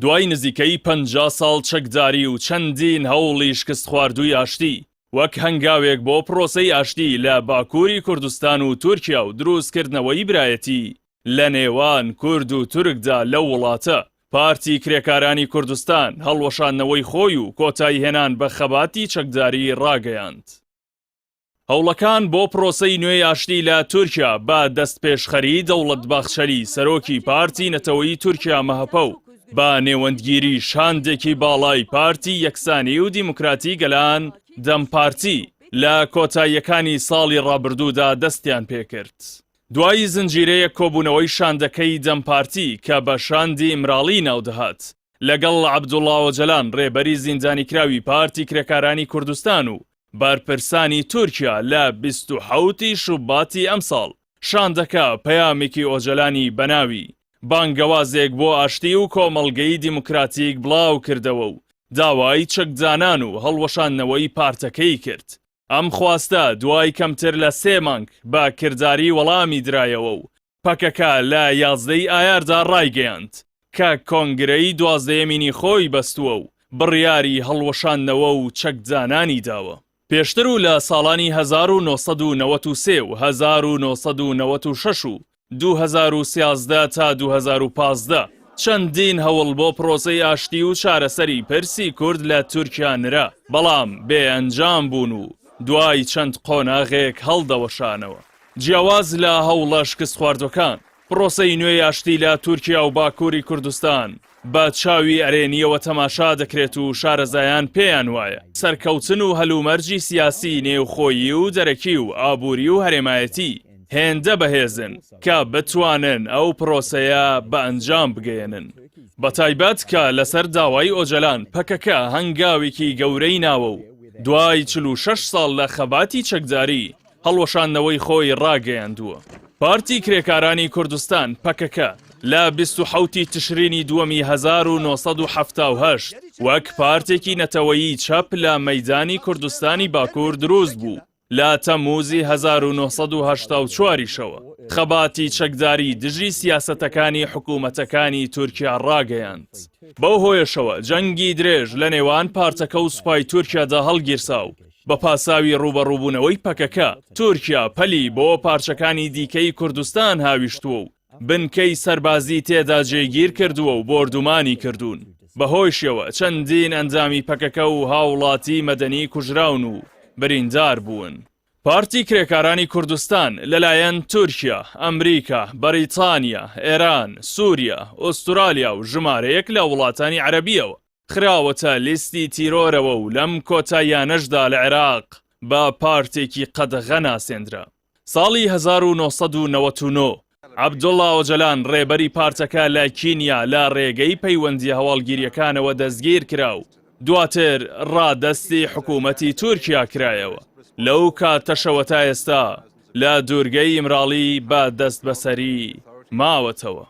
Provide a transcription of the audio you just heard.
دوای نزیکەی 50 ساڵ چەکداری و چەندین هەوڵی شکست خواردووی ئاشتی وەک هەنگاوێک بۆ پرۆسەی ئاشتی لە باکووری کوردستان و تورکیا و دروستکردنەوەی برایەتی لە نێوان کورد و تورکدا لەو وڵاتە پارتی کرێکارانی کوردستان هەڵوەشاندنەوەی خۆی و کۆتایی هێنان بە خەباتی چەکداری ڕاگەیاند. هەوڵەکان بۆ پرۆسەی نوێی ئاشتی لە تورکیا بە دەستپێشخەری دەوڵەت باخچەری سەرۆکی پارتی نەتەوەیی تورکیا مەهەپە و با نێوەندگیری شاندێکی باڵای پارتی یەکسانی و دیموکراتی گەلان دەم پارتی لە کۆتاییەکانی ساڵی ڕابردوودا دەستیان پێکرد. دوای زنجیرەیە کۆبوونەوەی شاندەکەی دەم پارتی کە بە شاندی ئیمراڵی ناودەهات لەگەڵ عەبدوڵڵا ئۆجەلان ڕێبەری زیندانیکراوی پارتی کرێکارانی کوردستان و بارپرسانی تورکیا لە 27 شوباتی ئەم ساڵ شاندەکە پەیامێکی ئۆجەلانی بەناوی بانگەوازێک بۆ ئاشتی و کۆمەڵگەی دیموکراتیک بڵاو کردەوە و داوای چەکدانان و هەڵوەشاندنەوەی پارتەکەی کرد. ئەم خواستە دوای کەمتر لە 3 مانگ بە کردداری وەڵامی درایەوە و پەکەکە لە 11 ئایاردا ڕایگەیاند کە کۆنگرەی 12مینی خۆی بەستووە و بڕیاری هەڵوەشاندنەوە و چەکدانانی داوە. پێشتر و لە ساڵانی 1993 و 1996 و 2013 تا 2015 چەندین هەوڵ بۆ پرۆسەی ئاشتی و چارەسەری پرسی کورد لە تورکیا نرا بەڵام بێئەنجام بوون و دوای چەند قۆناغێک هەڵدەوەشانەوە. جیاواز لە هەوڵە شکست خواردەکان پرۆسەی نوێی ئاشتی لە تورکیا و باکووری کوردستان بە چاوی ئەرێنیەوە تەماشا دەکرێت و شارەزایان پێیان وایە سەرکەوتن و هەلومەرجی سیاسی نێوخۆیی و دەرەکی و ئابووری و هەرێمایەتی هێندە بەهێزن کە بتوانن ئەو پرۆسەیە بە ئەنجام بگەێنن. بە تایبەت کە لەسەر داوای ئۆجەلان پەکەکە هەنگاوێکی گەورەی ناوە و دوای 46 ساڵ لە خەباتی چەکداری هەڵوەشاندنەوەی خۆی ڕاگەیاندووە. پارتی کرێکارانی کوردستان پەکەکە لە 27 تشرینی دووەمی 1970 وەک پارتێکی نەتەوەیی چەپ لە مەیدانی کوردستانی باکوور دروست بوو. لە تەمووزی 1984 خەباتی چەکداری دژی سیاسەتەکانی حکوومەتەکانی تورکیا ڕاگەیاند. بەو هۆیشەوە جەنگی درێژ لە نێوان پارتەکە و سوپای تورکیادا هەڵگیرسا و بە پاساوی ڕوبەڕووبوونەوەی پەکەکە تورکیا پەلی بۆ پارچەکانی دیکەی کوردستان هاویشتووە و بنکەی سەربازی تێدا جێگیر کردووە و بۆردومانی کردوون. بەهۆیشەوە چەندین ئەنجامی پەکەکە و هاوڵاتی مەدەنی کوژراون و بریندار بوون. پارتی کرێکارانی کوردستان لەلایەن تورکیا، ئەمریکا، بەریتانیا، ئێران، سووریا، ئوسترالیا و ژمارەیەک لە وڵاتانی عەرەبیەوە خراوەتە لیستی تیرۆرەوە و لەم کۆتاییانەشدا لە عێراق بە پارتێکی قەدەغە ناسێندرا. ساڵی 1999 عەبدوڵڵا ئۆجەلان ڕێبەری پارتەکە لە کینیا لە ڕێگەی پەیوەندی هەواڵگیریەکانەوە دەستگیر کرا و دواتر ڕادەستی حکوومەتی تورکیا کرایەوە. لەو کاتەشەوە تا ئێستا لە دوورگەی ئیمراڵی بە دەست بەسەری ماوەتەوە.